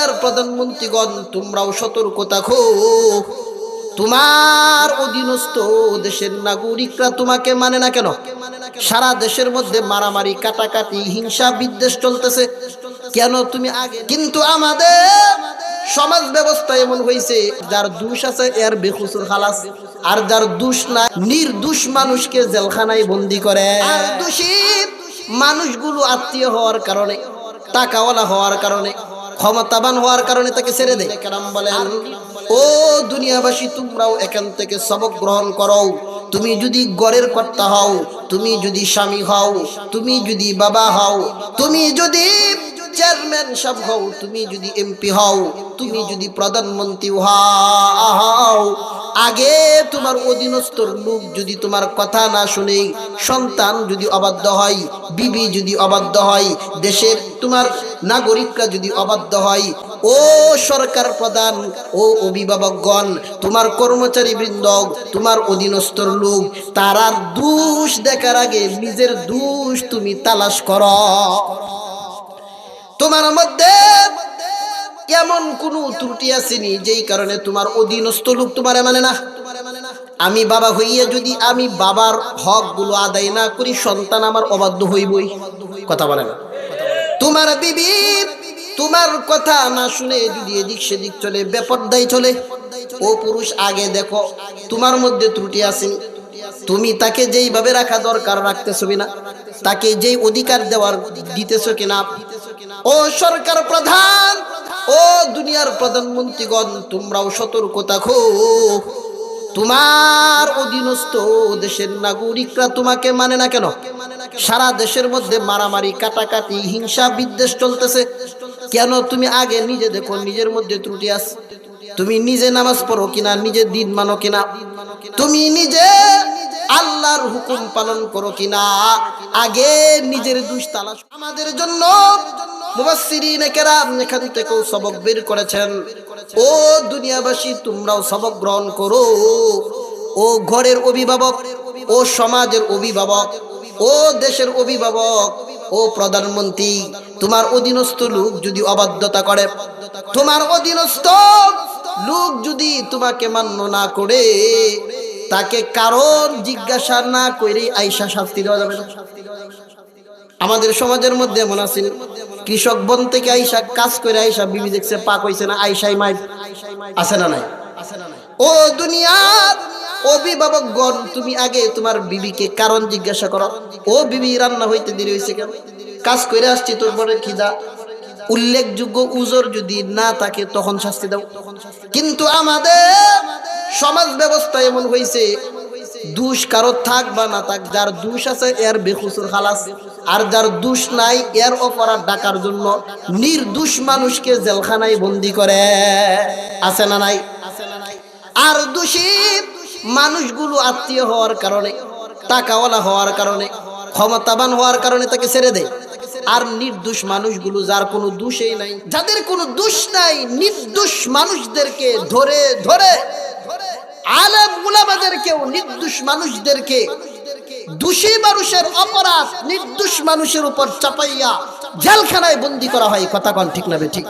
দুনিয়ার প্রধানমন্ত্রীগণ, তোমরাও সতর্ক থাকো। তোমার অধীনস্থ দেশের নাগরিকরা তোমাকে মানে না কেন? সারা দেশের মধ্যে মারামারি, কাটাকাটি, হিংসা, বিদ্বেষ চলতেছে, কেন তুমি আগে? কিন্তু আমাদের সমাজ ব্যবস্থা এমন হয়েছে, যার দোষ আছে এর বেকসুর খালাস, আর যার দোষ নাই নির্দোষ মানুষকে জেলখানায় বন্দি করে। আর দোষী মানুষগুলো আত্মীয় হওয়ার কারণে, টাকাওয়ালা হওয়ার কারণে, ক্ষমতাবান হওয়ার কারণে তাকে ছেড়ে দেয়। কেরাম বলেন, ও দুনিয়াবাসী, তোমরাও এখান থেকে সবক গ্রহণ করো। তুমি যদি গড়ের কর্তা হও, তুমি যদি স্বামী হও, তুমি যদি বাবা হও, তুমি যদি চেয়ারম্যান সাহেব হও, তুমি যদি এমপি হও, তুমি যদি প্রধানমন্ত্রী হও, আগে তোমার অধীনস্থ লোক যদি তোমার কথা না শুনে, সন্তান যদি অবাধ্য হয়, বিবি যদি অবাধ্য হয়, দেশের তোমার নাগরিকরা যদি অবাধ্য হয়, ও সরকার প্রধান, ও অভিভাবকগণ, তোমার কর্মচারী বৃন্দ, তোমার অধীনস্থ লোক, তারা দোষ দেখার আগে নিজের দোষ তুমি তালাশ করো। তোমার মধ্যে এমন কোন ত্রুটি আসেনি যেই কারণে তোমার অধীনস্থ লোক তোমার মানে না? আমি বাবা হইয়া যদি আমি বাবার হক গুলো আদায় না করি, সন্তান আমার অবাধ্য হইবই। কথা বলে না? তোমার বিবি তোমার কথা না শুনে যদি এদিক সেদিক চলে, বেপরদাই চলে, ও পুরুষ, আগে দেখো তোমার মধ্যে ত্রুটি আসেনি। তুমি তাকে যেইভাবে রাখা দরকার রাখতেছো কিনা, তাকে যেই অধিকার দেওয়ার দিতেছো কিনা। ও সরকার প্রধান, ও দুনিয়ার প্রধানমন্ত্রীগণ, তোমরাও সতর্ক থাকো। তোমার অধীনস্থ দেশের নাগরিকরা তোমাকে মানে না কেন? সারা দেশের মধ্যে মারামারি, কাটাকাটি, হিংসা, বিদ্বেষ চলতেছে, কেন তুমি আগে নিজে দেখো নিজের মধ্যে ত্রুটি আছে। তুমি নিজে নামাজ পড়ো কিনা, নিজে দিন মানো কিনা, তুমি নিজে আল্লাহর হুকুম পালন করো কিনা, আগে নিজের দোষ তালাশ। আমাদের জন্য মুফাসসিরিনে কেরাম এখান থেকেও সবক বের করেছেন। ও দুনিয়াবাসী, তোমরাও সবক গ্রহণ করো। ও ঘরের অভিভাবক, ও সমাজের অভিভাবক, ও দেশের অভিভাবক, ও প্রধানমন্ত্রী, তোমার অধীনস্থ লোক যদি অবাধ্যতা করে, তোমার অধীনস্থ লোক যদি তোমাকে মান্য না করে, তাকে কারণ জিজ্ঞাসা না করে আইসা শাস্তি দেওয়া যাবে না। আমাদের সমাজের মধ্যে এমন আছেন, কৃষক বন থেকে আইসা কাজ করে আইসা বিবি দেখছে পাক হইছে না, আইসাই মাই আছে না নাই? ও দুনিয়ার অভিভাবকগণ, তুমি আগে তোমার বিবিকে কারণ জিজ্ঞাসা করো। ও বিবি, রান্না হইতে দেরি হয়েছে কেন? কাজ করে আসছি, তোর পরে খিদা, উল্লেখযোগ্য উজর যদি না থাকে তখন শাস্তি দাও। কিন্তু আমাদের সমাজ ব্যবস্থা এমন হয়েছে, দোষ কারো থাক বা না থাক, যার দোষ আছে এর বেকসুর খালাস, আর যার দোষ নাই এর অপরাধ ডাকার জন্য নির্দোষ মানুষকে জেলখানায় বন্দি করে। আছে না নাই? আর দোষী মানুষগুলো আত্মীয় হওয়ার কারণে, টাকাওয়ালা হওয়ার কারণে, ক্ষমতাবান হওয়ার কারণে তাকে ছেড়ে দেয়। আর নির্দোষ মানুষগুলো, যার কোনো দোষই নাই, যাদের কোনো দোষ নাই, নির্দোষ মানুষদেরকে ধরে ধরে, আলেম উলামাদেরকেও নির্দোষ মানুষদেরকে, দোষী মানুষের অপরাধ নির্দোষ মানুষের উপর চাপাইয়া জেলখানায় বন্দি করা হয়। কথা কোন ঠিক না? ঠিক।